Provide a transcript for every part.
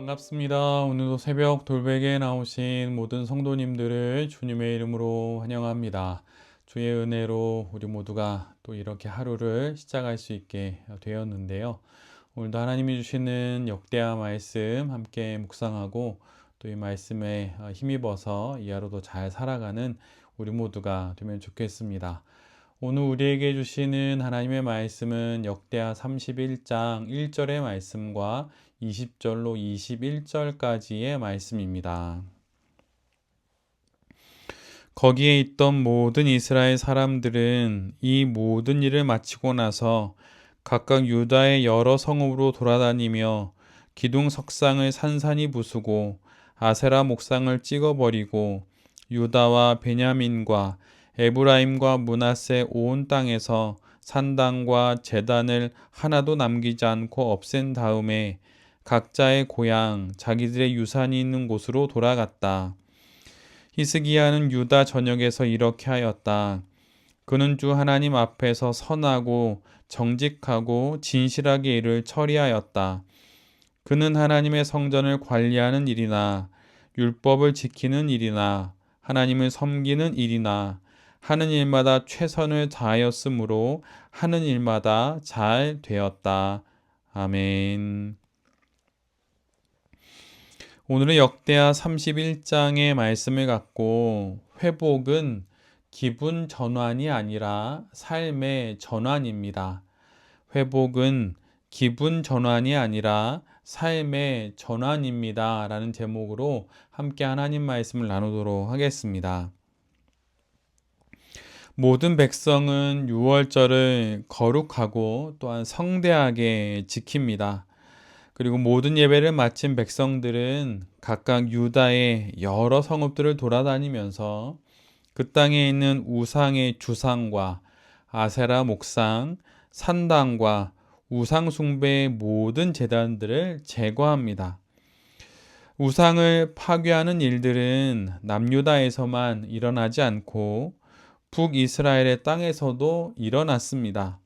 반갑습니다. 오늘도 새벽 돌베개에 나오신 모든 성도님들을 주님의 이름으로 환영합니다. 주의 은혜로 우리 모두가 또 이렇게 하루를 시작할 수 있게 되었는데요. 오늘도 하나님이 주시는 역대하 말씀 함께 묵상하고 또 이 말씀에 힘입어서 이 하루도 잘 살아가는 우리 모두가 되면 좋겠습니다. 오늘 우리에게 주시는 하나님의 말씀은 역대하 31장 1절의 말씀과 20절로 21절까지의 말씀입니다. 거기에 있던 모든 이스라엘 사람들은 이 모든 일을 마치고 나서 각각 유다의 여러 성읍으로 돌아다니며 기둥 석상을 산산히 부수고 아세라 목상을 찍어버리고 유다와 베냐민과 에브라임과 므낫세 온 땅에서 산당과 제단을 하나도 남기지 않고 없앤 다음에 각자의 고향, 자기들의 유산이 있는 곳으로 돌아갔다. 히스기야는 유다 전역에서 이렇게 하였다. 그는 주 하나님 앞에서 선하고 정직하고 진실하게 일을 처리하였다. 그는 하나님의 성전을 관리하는 일이나 율법을 지키는 일이나 하나님을 섬기는 일이나 하는 일마다 최선을 다하였으므로 하는 일마다 잘 되었다. 아멘. 오늘은 역대하 31장의 말씀을 갖고 회복은 기분 전환이 아니라 삶의 전환입니다. 회복은 기분 전환이 아니라 삶의 전환입니다. 라는 제목으로 함께 하나님 말씀을 나누도록 하겠습니다. 모든 백성은 유월절을 거룩하고 또한 성대하게 지킵니다. 그리고 모든 예배를 마친 백성들은 각각 유다의 여러 성읍들을 돌아다니면서 그 땅에 있는 우상의 주상과 아세라 목상, 산당과 우상 숭배의 모든 제단들을 제거합니다. 우상을 파괴하는 일들은 남유다에서만 일어나지 않고 북이스라엘의 땅에서도 일어났습니다.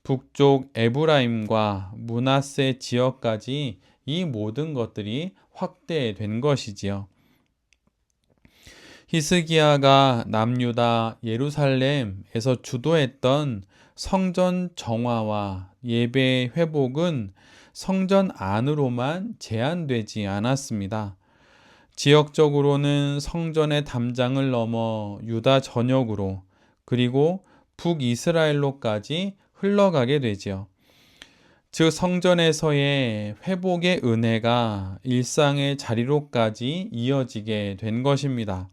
북쪽 에브라임과 므낫세 지역까지 이 모든 것들이 확대된 것이지요. 히스기야가 남유다 예루살렘에서 주도했던 성전 정화와 예배 회복은 성전 안으로만 제한되지 않았습니다. 지역적으로는 성전의 담장을 넘어 유다 전역으로 그리고 북이스라엘로까지 흘러가게 되지요. 즉 성전에서의 회복의 은혜가 일상의 자리로까지 이어지게 된 것입니다.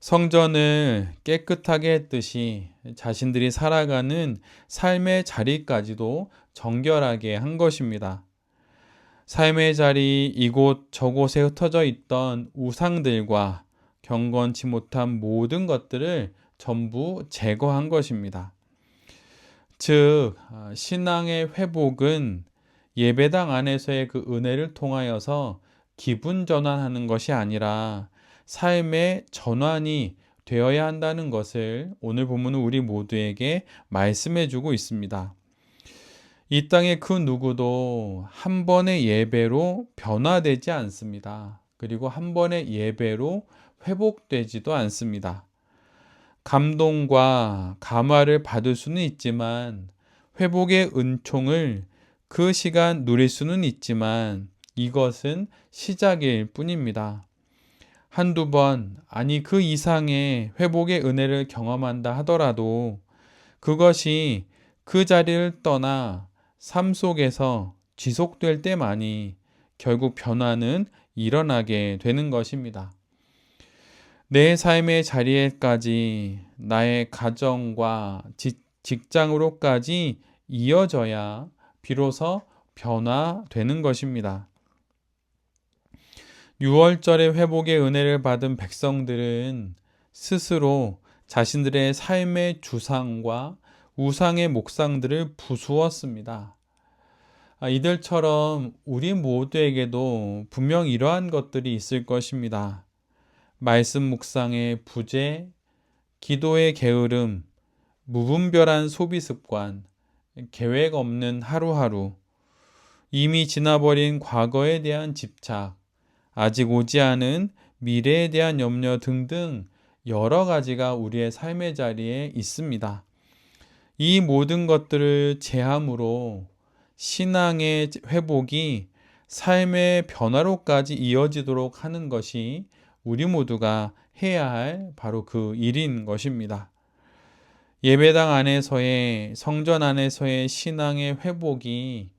성전을 깨끗하게 했듯이 자신들이 살아가는 삶의 자리까지도 정결하게 한 것입니다. 삶의 자리 이곳 저곳에 흩어져 있던 우상들과 경건치 못한 모든 것들을 전부 제거한 것입니다. 즉 신앙의 회복은 예배당 안에서의 그 은혜를 통하여서 기분 전환하는 것이 아니라 삶의 전환이 되어야 한다는 것을 오늘 본문은 우리 모두에게 말씀해 주고 있습니다. 이 땅의 그 누구도 한 번의 예배로 변화되지 않습니다. 그리고 한 번의 예배로 회복되지도 않습니다. 감동과 감화를 받을 수는 있지만 회복의 은총을 그 시간 누릴 수는 있지만 이것은 시작일 뿐입니다. 한두 번, 아니 그 이상의 회복의 은혜를 경험한다 하더라도 그것이 그 자리를 떠나 삶 속에서 지속될 때만이 결국 변화는 일어나게 되는 것입니다. 내 삶의 자리에까지 나의 가정과 직장으로까지 이어져야 비로소 변화되는 것입니다. 6월절의 회복의 은혜를 받은 백성들은 스스로 자신들의 삶의 주상과 우상의 목상들을 부수었습니다. 이들처럼 우리 모두에게도 분명 이러한 것들이 있을 것입니다. 말씀 묵상의 부재, 기도의 게으름, 무분별한 소비 습관, 계획 없는 하루하루, 이미 지나버린 과거에 대한 집착, 아직 오지 않은 미래에 대한 염려 등등 여러 가지가 우리의 삶의 자리에 있습니다. 이 모든 것들을 제함으로 신앙의 회복이 삶의 변화로까지 이어지도록 하는 것이 우리 모두가 해야 할 바로 그 일인 것입니다. 예배당 안에서의, 성전 안에서의 신앙의 회복이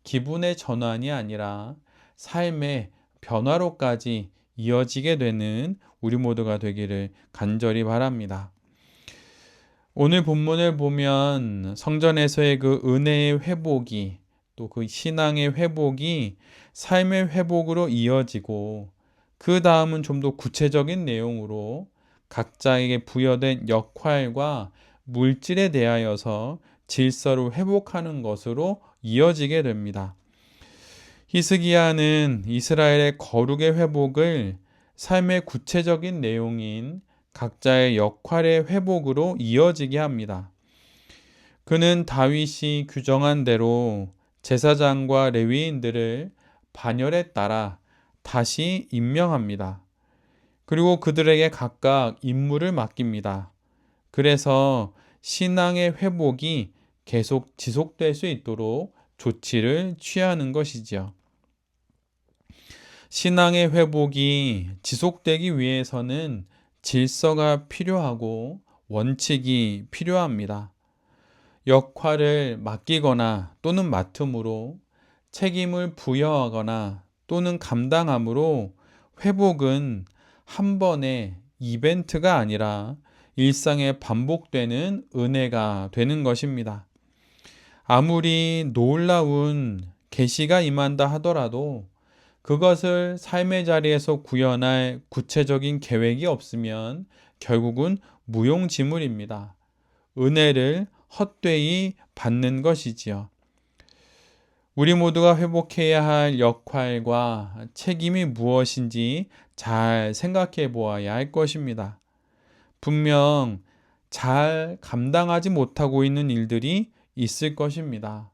기분의 전환이 아니라 삶의 변화로까지 이어지게 되는 우리 모두가 되기를 간절히 바랍니다. 오늘 본문을 보면 성전에서의 그 은혜의 회복이, 또 그 신앙의 회복이 삶의 회복으로 이어지고, 그 다음은 좀 더 구체적인 내용으로 각자에게 부여된 역할과 물질에 대하여서 질서를 회복하는 것으로 이어지게 됩니다. 히스기야는 이스라엘의 거룩의 회복을 삶의 구체적인 내용인 각자의 역할의 회복으로 이어지게 합니다. 그는 다윗이 규정한 대로 제사장과 레위인들을 반열에 따라 다시 임명합니다. 그리고 그들에게 각각 임무를 맡깁니다. 그래서 신앙의 회복이 계속 지속될 수 있도록 조치를 취하는 것이지요. 신앙의 회복이 지속되기 위해서는 질서가 필요하고 원칙이 필요합니다. 역할을 맡기거나 또는 맡음으로, 책임을 부여하거나 또는 감당함으로 회복은 한 번의 이벤트가 아니라 일상에 반복되는 은혜가 되는 것입니다. 아무리 놀라운 계시가 임한다 하더라도 그것을 삶의 자리에서 구현할 구체적인 계획이 없으면 결국은 무용지물입니다. 은혜를 헛되이 받는 것이지요. 우리 모두가 회복해야 할 역할과 책임이 무엇인지 잘 생각해 보아야 할 것입니다. 분명 잘 감당하지 못하고 있는 일들이 있을 것입니다.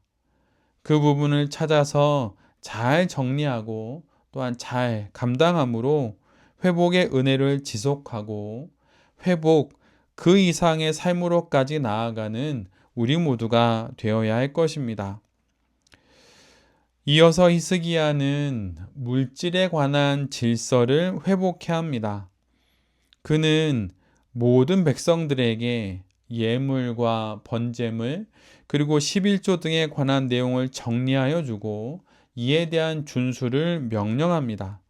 그 부분을 찾아서 잘 정리하고 또한 잘 감당함으로 회복의 은혜를 지속하고 회복 그 이상의 삶으로까지 나아가는 우리 모두가 되어야 할 것입니다. 이어서 히스기야는 물질에 관한 질서를 회복해야 합니다. 그는 모든 백성들에게 예물과 번제물 그리고 11조 등에 관한 내용을 정리하여 주고 이에 대한 준수를 명령합니다.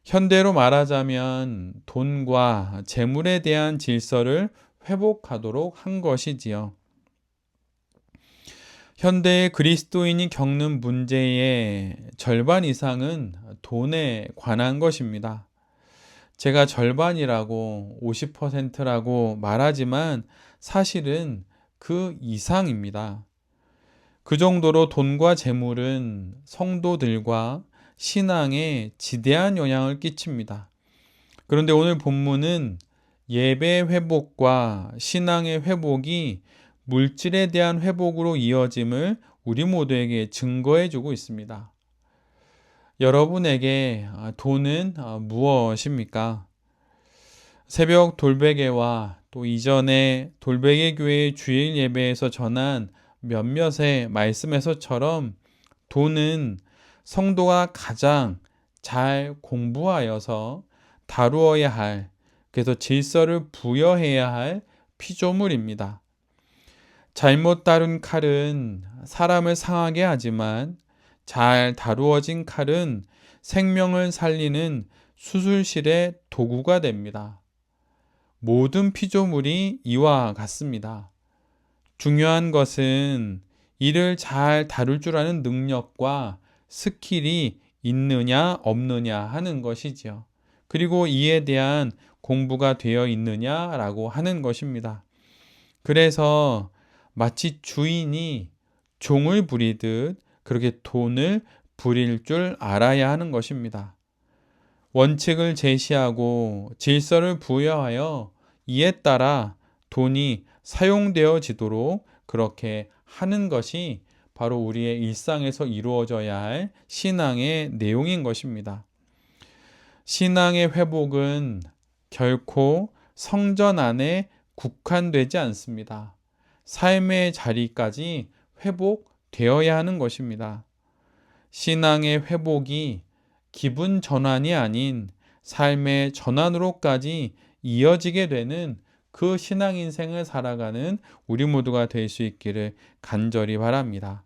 현대로 말하자면 돈과 재물에 대한 질서를 회복하도록 한 것이지요. 현대의 그리스도인이 겪는 문제의 절반 이상은 돈에 관한 것입니다. 제가 절반이라고 50%라고 말하지만 사실은 그 이상입니다. 그 정도로 돈과 재물은 성도들과 신앙에 지대한 영향을 끼칩니다. 그런데 오늘 본문은 예배 회복과 신앙의 회복이 물질에 대한 회복으로 이어짐을 우리 모두에게 증거해 주고 있습니다. 여러분에게 돈은 무엇입니까? 새벽 돌베개와 또 이전에 돌베개 교회의 주일 예배에서 전한 몇몇의 말씀에서처럼 돈은 성도가 가장 잘 공부하여서 다루어야 할, 그래서 질서를 부여해야 할 피조물입니다. 잘못 다룬 칼은 사람을 상하게 하지만 잘 다루어진 칼은 생명을 살리는 수술실의 도구가 됩니다. 모든 피조물이 이와 같습니다. 중요한 것은 이를 잘 다룰 줄 아는 능력과 스킬이 있느냐 없느냐 하는 것이지요. 그리고 이에 대한 공부가 되어 있느냐라고 하는 것입니다. 그래서 마치 주인이 종을 부리듯 그렇게 돈을 부릴 줄 알아야 하는 것입니다. 원칙을 제시하고 질서를 부여하여 이에 따라 돈이 사용되어지도록 그렇게 하는 것이 바로 우리의 일상에서 이루어져야 할 신앙의 내용인 것입니다. 신앙의 회복은 결코 성전 안에 국한되지 않습니다. 삶의 자리까지 회복되어야 하는 것입니다. 신앙의 회복이 기분 전환이 아닌 삶의 전환으로까지 이어지게 되는 그 신앙 인생을 살아가는 우리 모두가 될 수 있기를 간절히 바랍니다.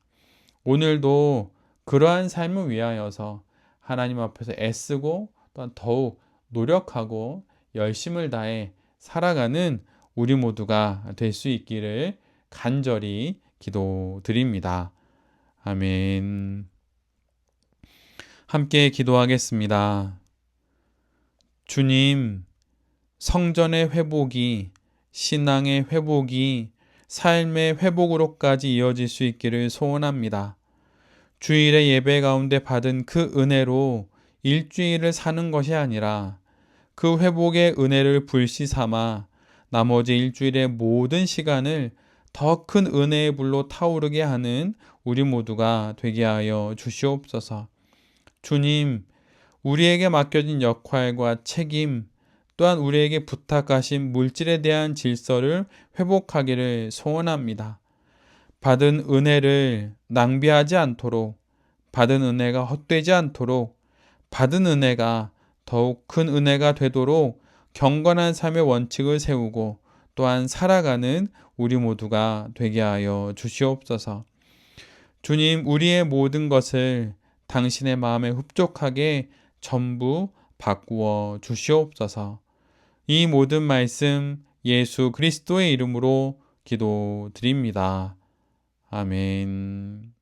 오늘도 그러한 삶을 위하여서 하나님 앞에서 애쓰고 또한 더욱 노력하고 열심을 다해 살아가는 우리 모두가 될 수 있기를 간절히 기도드립니다. 아멘. 함께 기도하겠습니다. 주님, 성전의 회복이, 신앙의 회복이 삶의 회복으로까지 이어질 수 있기를 소원합니다. 주일의 예배 가운데 받은 그 은혜로 일주일을 사는 것이 아니라 그 회복의 은혜를 불씨 삼아 나머지 일주일의 모든 시간을 더 큰 은혜의 불로 타오르게 하는 우리 모두가 되게 하여 주시옵소서. 주님, 우리에게 맡겨진 역할과 책임, 또한 우리에게 부탁하신 물질에 대한 질서를 회복하기를 소원합니다. 받은 은혜를 낭비하지 않도록, 받은 은혜가 헛되지 않도록, 받은 은혜가 더욱 큰 은혜가 되도록 경건한 삶의 원칙을 세우고 또한 살아가는 우리 모두가 되게 하여 주시옵소서. 주님, 우리의 모든 것을 당신의 마음에 흡족하게 전부 바꾸어 주시옵소서. 이 모든 말씀 예수 그리스도의 이름으로 기도드립니다. 아멘.